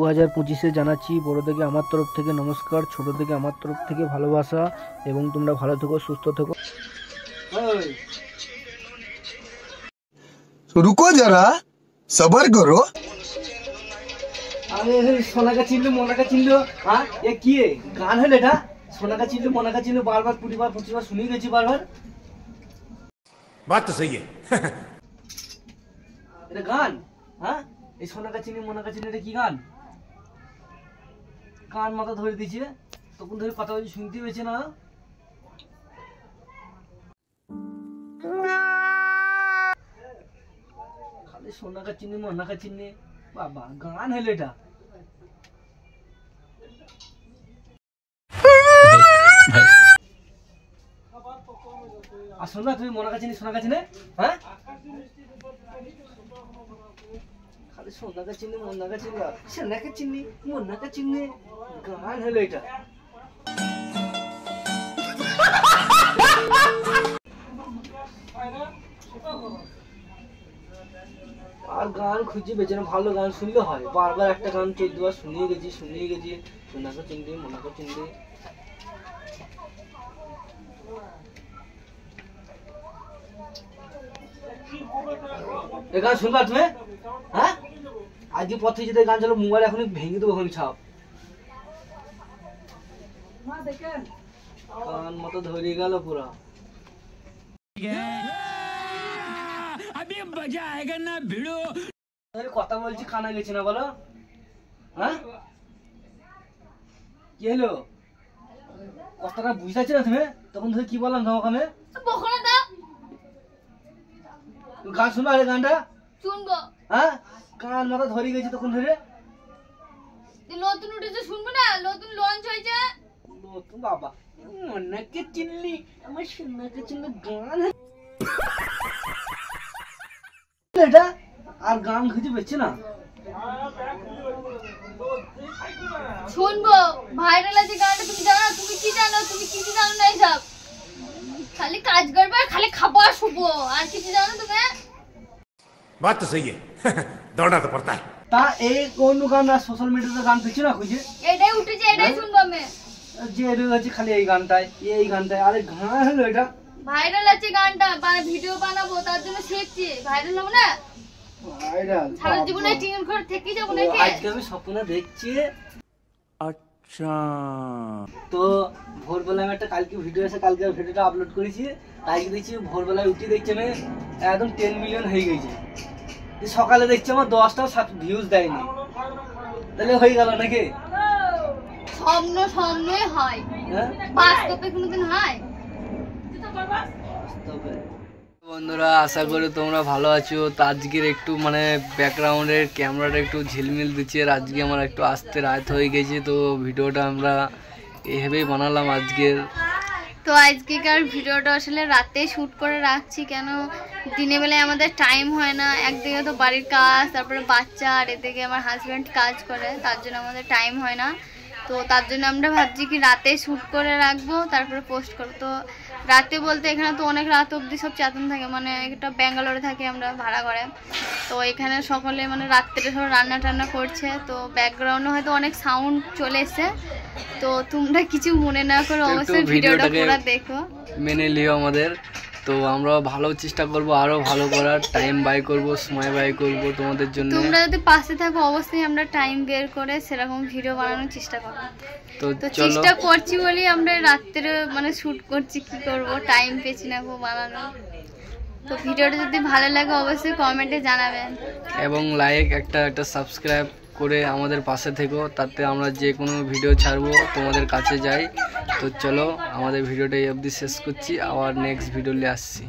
2025 জানাচ্ছি বড় থেকে আমার তরফ থেকে নমস্কার, ছোট থেকে আমার তরফ থেকে ভালোবাসা এবং তোমরা ভালো থেকো, সুস্থ থেকো। रुको जरा सबर करो। আরে সোনাকা চিনলো মোনাকা চিনলো, হ্যাঁ এ কি গান হলো এটা? সোনাকা চিনলো মোনাকা চিনলো বারবার প্রতিবার শুনিয়ে গেছি বারবার। बात तो सही है। এটা গান? হ্যাঁ এই সোনাকা চিনি মোনাকা চিনি এটা কি গান? কান মাথা ধরে দিয়েছে, তখন ধরে কথা বলছি শুনতে পেয়েছে না। খালি সোনাকা চিনি মোনাকা চিনি, বাবা গান হলো এটা। আর শোনা তুমি মোনাকা চিনি সোনাকা চিনি, হ্যাঁ খালি সোনাকা চিনি মোনাকা চিনি সোনাকা চিনি মোনাকা চিনি, গান হলো এটা। আর গান খুঁজে বেছে না, ভালো গান শুনলে হয়। বারবার একটা গান 14 বার শুনিয়ে গেছি সোনাকা চিনি মোনাকা চিনি। গান শুনবা তুমি? হ্যাঁ আজকে পথে যেতে গান চালো, মোবাইল এখন ভেঙে দেবো এখন ছাপ। কান মতো ধরে গেল পুরা। কথা বলছি কানা গেছে না বলো, হ্যাঁ কি হলো? কথাটা বুঝতে না তুমি? তখন ধরে কি বললাম তোমাকে? গান শুনবা? গানটা শুনবো। হ্যাঁ কান মাথা ধরে গেছে তখন ধরে। নতুন উঠেছে শুনবো না? নতুন লঞ্চ হয়েছে। নতুন বাবা মোনাকে চিনলি আমার সোনাকে চিনলি গান এটা। আর গান খুঁজে পেচ্ছে না। শুনবো ভাইরাল আছে গানটা, তুমি জানো না? তুমি কি জানো? তুমি কিছু জানো না এইসব, খালি কাজ করবে খালি খাবো আর শুবো, আর কিছু জানো তুমি? बात तो सही है। दौड़ना तो पड़ता है। তা এই কোন গান সোশ্যাল মিডিয়াতে গান পেয়েছি না খুঁজে? এটাই উঠেছে, এটাই শুনবো আমি। যে রয়েছে খালি এই গানটায় আরে গান হলো এটা। ভাইরাল আছে গানটা, ভিডিও বানাবো তার জন্য শিখছি। ভাইরাল হবো না? ভাইরাল সারা জীবনে টিন করে থেকে যাবো নাকি? আজকে আমি স্বপ্ন দেখছি। আচ্ছা তো ভোরবেলা আমি একটা কালকে ভিডিও আছে, কালকে ভিডিওটা আপলোড করেছি। আজকে দেখছি ভোরবেলায় উঠে দেখছি আমি একদম 10 মিলিয়ন হয়ে গেছে। সকালে দেখছি আমার 10টাও ভিউজ দেয়নি, তাহলে হয়ে গেল নাকি? স্বপ্নই হয়, হ্যাঁ বাস্তবে কোনোদিন হয়? বন্ধুরা আশা করি তোমরা ভালো আছো। তো আজকের একটু মানে ব্যাকগ্রাউন্ডের ক্যামেরাটা একটু ঝিলমিল দিচ্ছে, আর আজকে আমার একটু আসতে রাত হয়ে গেছে। তো ভিডিওটা আমরা এইভাবেই বানালাম আজকের। তো আজকেকার ভিডিওটা আসলে রাতে শ্যুট করে রাখছি, কেন দিনের বেলায় আমাদের টাইম হয় না। একদিকে তো বাড়ির কাজ, তারপরে বাচ্চা, আর এদিকে আমার হাজব্যান্ড কাজ করে, তার জন্য আমাদের টাইম হয় না। তো তার জন্য আমরা ভাবছি কি রাতে শ্যুট করে রাখবো, তারপরে পোস্ট করবো। তো রাতে বলতে এখানে তো অনেক রাত অবধি সব চেতন থাকে, মানে এটা ব্যাঙ্গালোরে থাকি আমরা ভাড়া করে। তো এখানে সকলে মানে রাত্রে সব রান্না টান্না করছে, তো ব্যাকগ্রাউন্ডে হয়তো অনেক সাউন্ড চলে এসছে। তো তোমরা কিছু মনে না করো, অবশ্যই ভিডিওটা পুরো দেখো, মেনে লিও আমাদের। তো আমরা ভালো চেষ্টা করব, আরো ভালো করার, টাইম বাই করব, সময় বাই করব তোমাদের জন্য। তোমরা যদি পাশে থাকো অবশ্যই আমরা টাইম বের করে সেরকম ভিডিও বানানোর চেষ্টা করব। তো চেষ্টা করছি বলি আমরা রাত্রে মানে শুট করছি, কি করব টাইম পেছি না গো বানানো। তো ভিডিওটা যদি ভালো লাগে অবশ্যই কমেন্টে জানাবেন, এবং লাইক একটা সাবস্ক্রাইব করে আমাদের পাশে থেকো, তাতে আমরা যে কোনো ভিডিও ছাড়বো তোমাদের কাছে যাই। তো চলো আমাদের ভিডিওটা এই অবধি শেষ করছি, আবার নেক্সট ভিডিও নিয়ে আসছি।